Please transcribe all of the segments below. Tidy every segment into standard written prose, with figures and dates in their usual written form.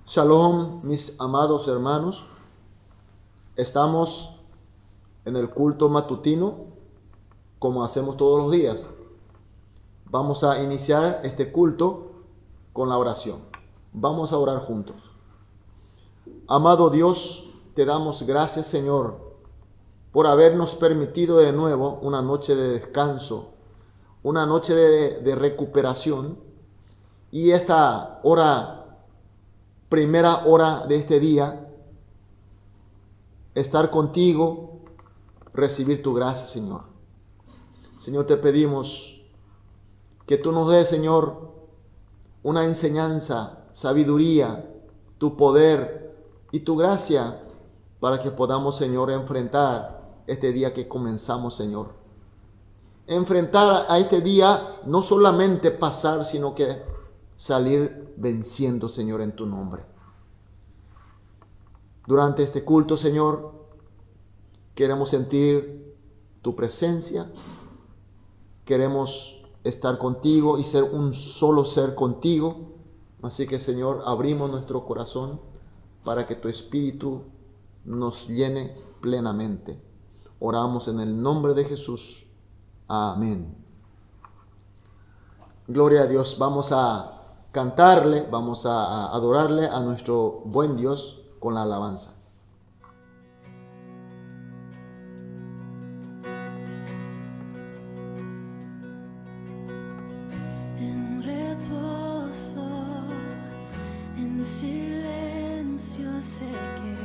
Shalom, mis amados hermanos. Estamos en el culto matutino, como hacemos todos los días. Vamos a iniciar este culto con la oración. Vamos a orar juntos. Amado Dios, te damos gracias, Señor, por habernos permitido de nuevo una noche de descanso, una noche de recuperación, y esta primera hora de este día, estar contigo, recibir tu gracia, Señor. Señor, te pedimos que tú nos des, Señor, una enseñanza, sabiduría, tu poder y tu gracia para que podamos, Señor, enfrentar este día que comenzamos, Señor. Enfrentar a este día, no solamente pasar, sino que salir venciendo, Señor, en tu nombre. Durante este culto, Señor, queremos sentir tu presencia, queremos estar contigo y ser un solo ser contigo. Así que, Señor, abrimos nuestro corazón para que tu Espíritu nos llene plenamente. Oramos en el nombre de Jesús. Amén. Gloria a Dios. Vamos a cantarle, vamos a adorarle a nuestro buen Dios con la alabanza. En reposo, en silencio sé que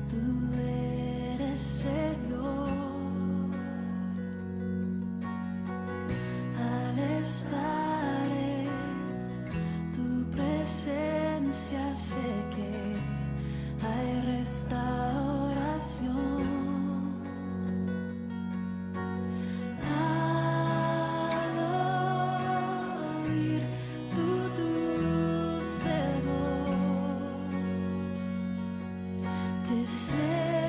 tú eres Señor. Al estar en tu presencia sé que hay restauración. Al oír tu dulce voz, te seguiré.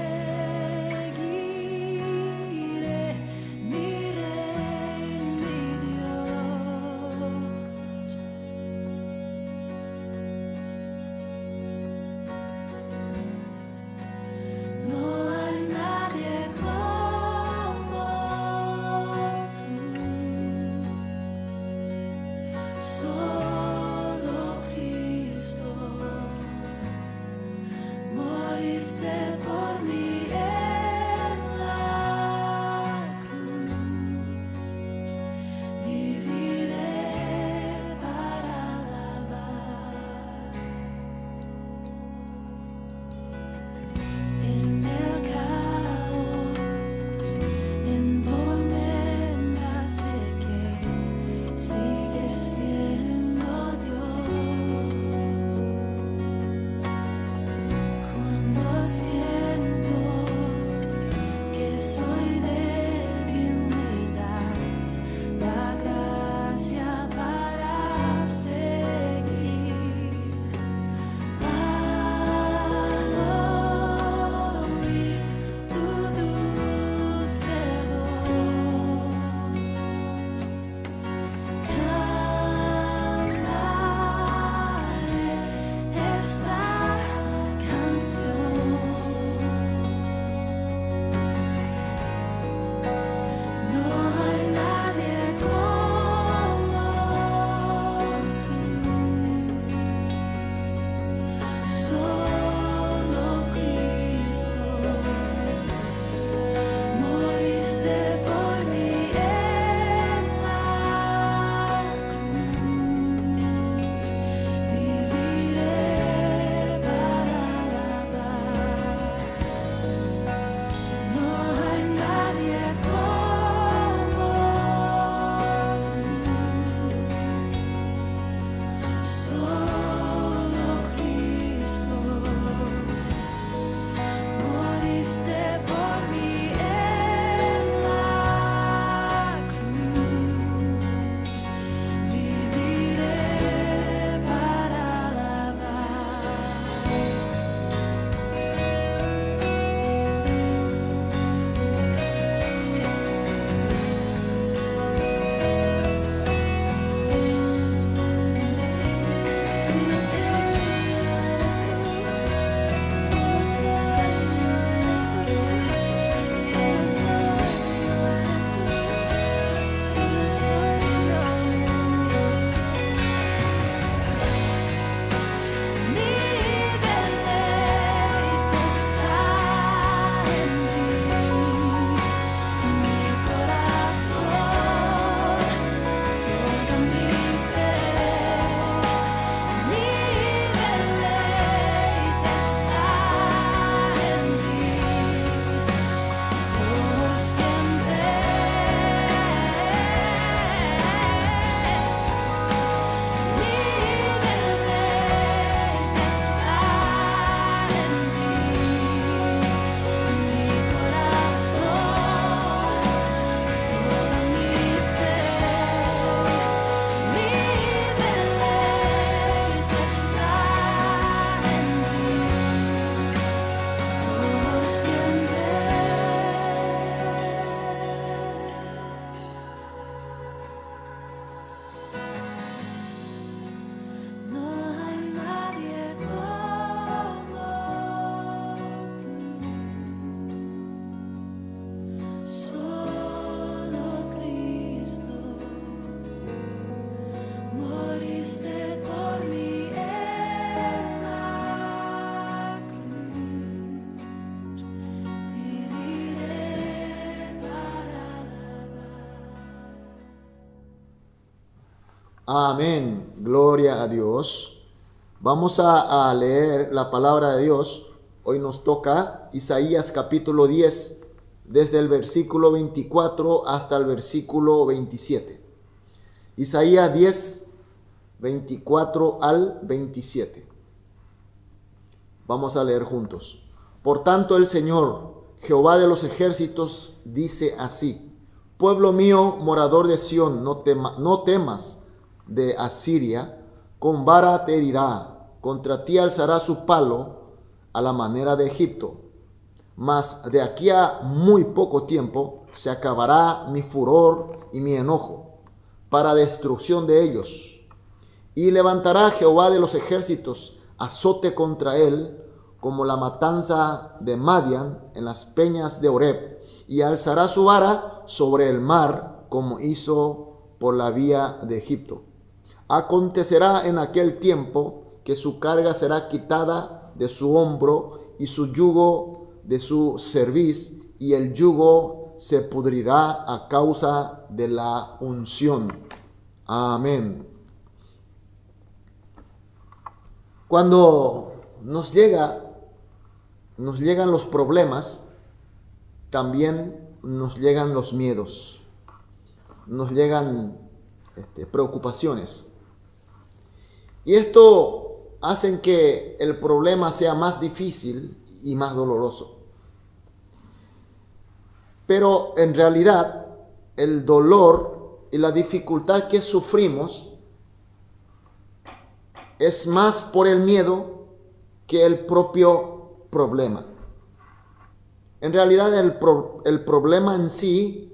Amén. Gloria a Dios. Vamos a leer la palabra de Dios. Hoy nos toca Isaías capítulo 10, desde el versículo 24 hasta el versículo 27. Isaías 10, 24 al 27. Vamos a leer juntos. Por tanto, el Señor, Jehová de los ejércitos, dice así: pueblo mío, morador de Sión, no temas de Asiria, con vara te herirá, contra ti alzará su palo a la manera de Egipto. Mas de aquí a muy poco tiempo se acabará mi furor y mi enojo, para destrucción de ellos. Y levantará Jehová de los ejércitos azote contra él, como la matanza de Madián en las peñas de Oreb, y alzará su vara sobre el mar, como hizo por la vía de Egipto. Acontecerá en aquel tiempo que su carga será quitada de su hombro y su yugo de su cerviz, y el yugo se pudrirá a causa de la unción. Amén. Cuando nos llegan los problemas, también nos llegan los miedos, nos llegan preocupaciones. Y esto hace que el problema sea más difícil y más doloroso. Pero en realidad, el dolor y la dificultad que sufrimos es más por el miedo que el propio problema. En realidad el problema en sí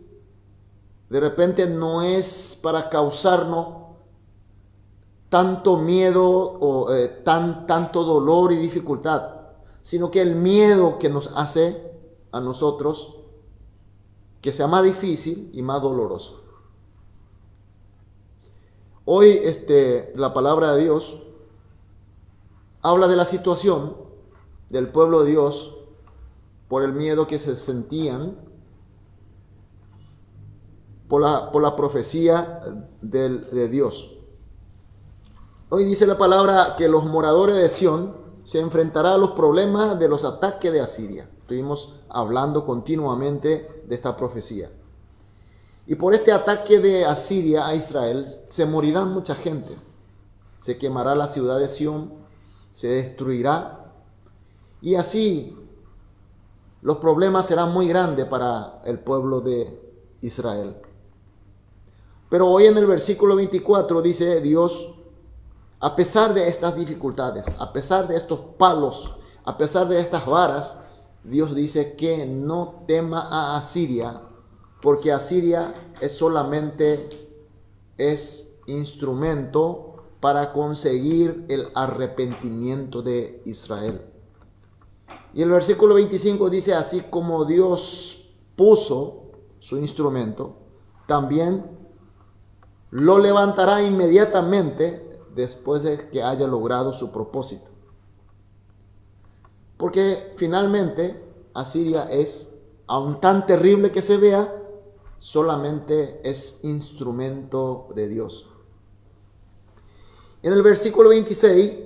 de repente no es para causarnos tanto miedo o tanto dolor y dificultad, sino que el miedo que nos hace a nosotros que sea más difícil y más doloroso. Hoy la palabra de Dios habla de la situación del pueblo de Dios por el miedo que se sentían por la profecía de Dios. Hoy dice la palabra que los moradores de Sión se enfrentarán a los problemas de los ataques de Asiria. Estuvimos hablando continuamente de esta profecía. Y por este ataque de Asiria a Israel se morirán mucha gente. Se quemará la ciudad de Sión, se destruirá. Y así los problemas serán muy grandes para el pueblo de Israel. Pero hoy en el versículo 24 dice Dios: a pesar de estas dificultades, a pesar de estos palos, a pesar de estas varas, Dios dice que no tema a Asiria, porque Asiria es instrumento para conseguir el arrepentimiento de Israel. Y el versículo 25 dice: así como Dios puso su instrumento, también lo levantará inmediatamente después de que haya logrado su propósito. Porque finalmente Asiria es, aun tan terrible que se vea, solamente es instrumento de Dios. En el versículo 26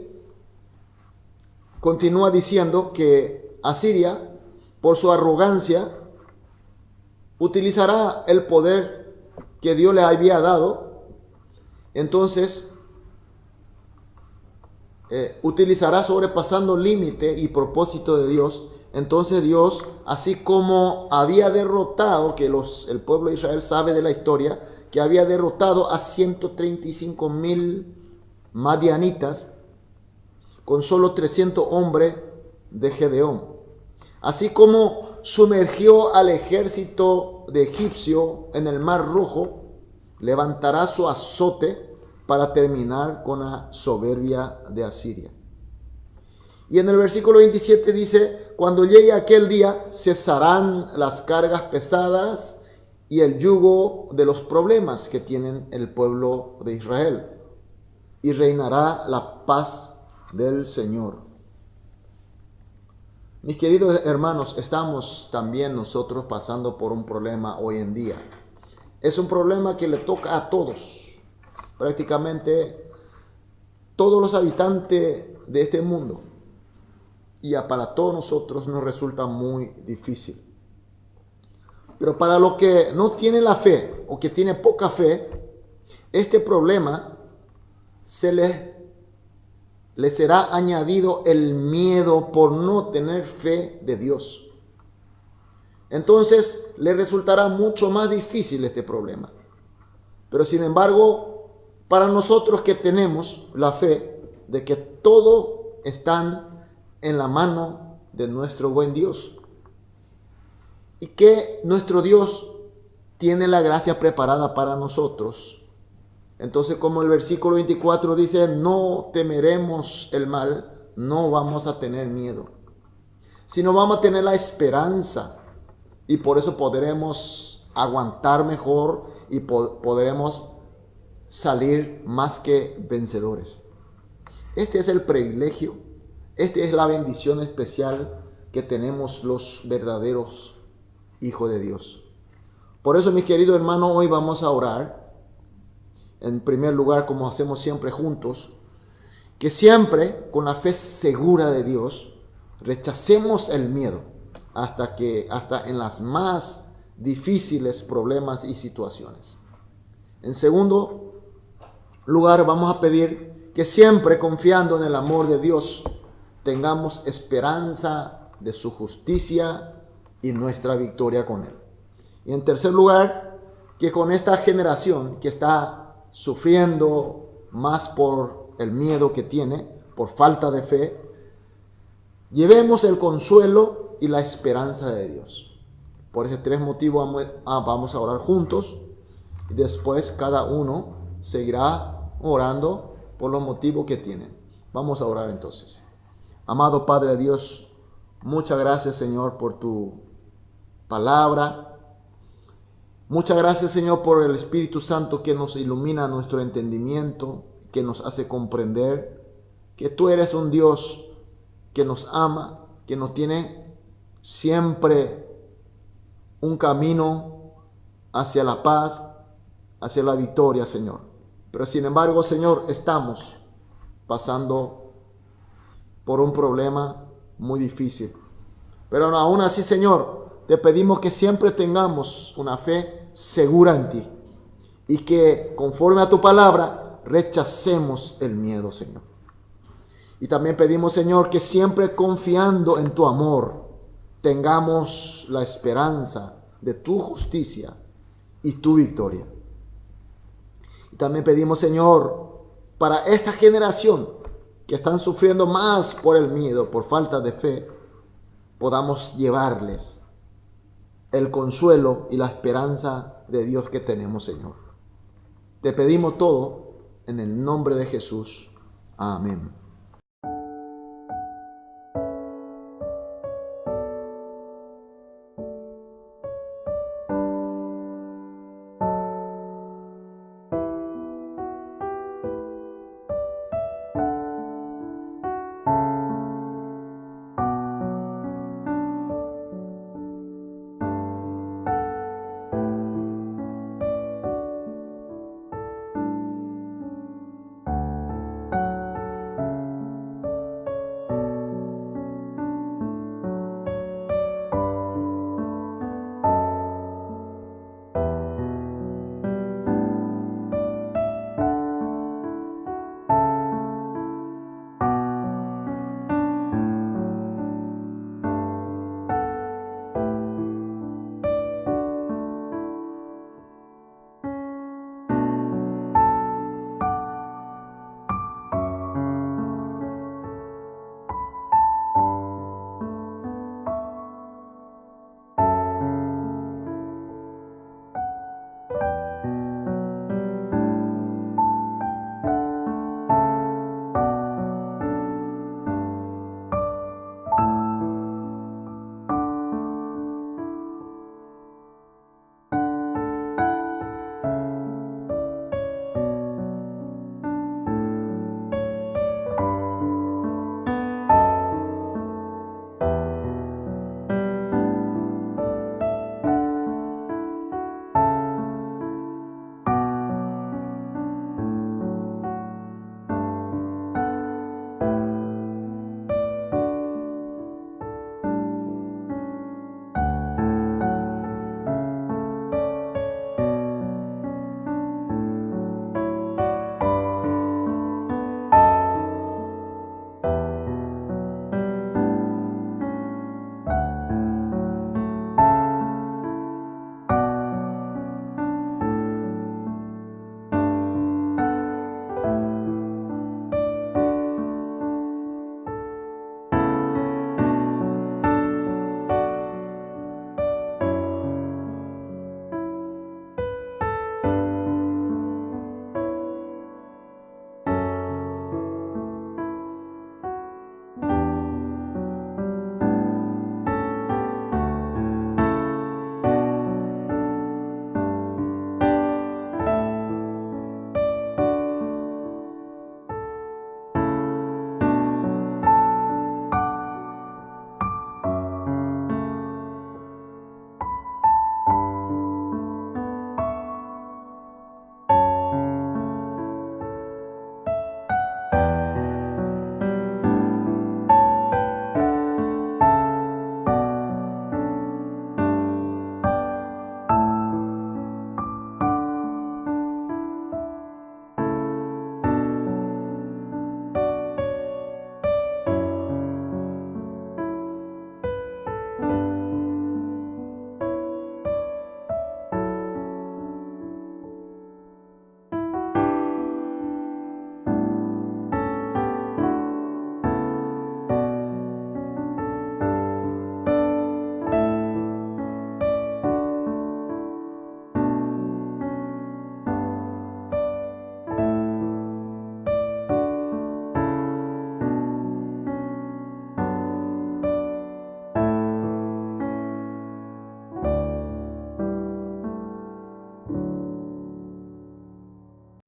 continúa diciendo que Asiria, por su arrogancia, utilizará el poder que Dios le había dado. Entonces utilizará sobrepasando límite y propósito de Dios. Entonces Dios, así como había derrotado, que el pueblo de Israel sabe de la historia, que había derrotado a 135,000 madianitas con solo 300 hombres de Gedeón. Así como sumergió al ejército de egipcio en el Mar Rojo, levantará su azote para terminar con la soberbia de Asiria. Y en el versículo 27 dice: cuando llegue aquel día, cesarán las cargas pesadas y el yugo de los problemas que tienen el pueblo de Israel, y reinará la paz del Señor. Mis queridos hermanos, estamos también nosotros pasando por un problema hoy en día. Es un problema que le toca a todos. prácticamente todos los habitantes de este mundo. Y para todos nosotros nos resulta muy difícil. Pero para los que no tienen la fe o que tienen poca fe, este problema le será añadido el miedo por no tener fe de Dios. Entonces le resultará mucho más difícil este problema. Pero sin embargo, para nosotros que tenemos la fe de que todo está en la mano de nuestro buen Dios y que nuestro Dios tiene la gracia preparada para nosotros. Entonces, como el versículo 24 dice, no temeremos el mal, no vamos a tener miedo, sino vamos a tener la esperanza, y por eso podremos aguantar mejor y podremos salir más que vencedores. Este es el privilegio, esta es la bendición especial que tenemos los verdaderos hijos de Dios. Por eso, mis queridos hermanos, hoy vamos a orar. En primer lugar, como hacemos siempre juntos, que siempre con la fe segura de Dios rechacemos el miedo hasta en las más difíciles problemas y situaciones. En segundo lugar, vamos a pedir que siempre confiando en el amor de Dios tengamos esperanza de su justicia y nuestra victoria con Él. Y en tercer lugar, que con esta generación que está sufriendo más por el miedo que tiene, por falta de fe, llevemos el consuelo y la esperanza de Dios. Por esos tres motivos vamos a orar juntos y después cada uno seguirá orando por los motivos que tienen. Vamos a orar entonces. Amado Padre Dios, muchas gracias, Señor, por tu palabra. Muchas gracias, Señor, por el Espíritu Santo que nos ilumina nuestro entendimiento, que nos hace comprender que tú eres un Dios que nos ama, que nos tiene siempre un camino hacia la paz, hacia la victoria, Señor. Pero sin embargo, Señor, estamos pasando por un problema muy difícil. Pero aún así, Señor, te pedimos que siempre tengamos una fe segura en ti y que conforme a tu palabra rechacemos el miedo, Señor. Y también pedimos, Señor, que siempre confiando en tu amor tengamos la esperanza de tu justicia y tu victoria. Y también pedimos, Señor, para esta generación que están sufriendo más por el miedo, por falta de fe, podamos llevarles el consuelo y la esperanza de Dios que tenemos, Señor. Te pedimos todo en el nombre de Jesús. Amén.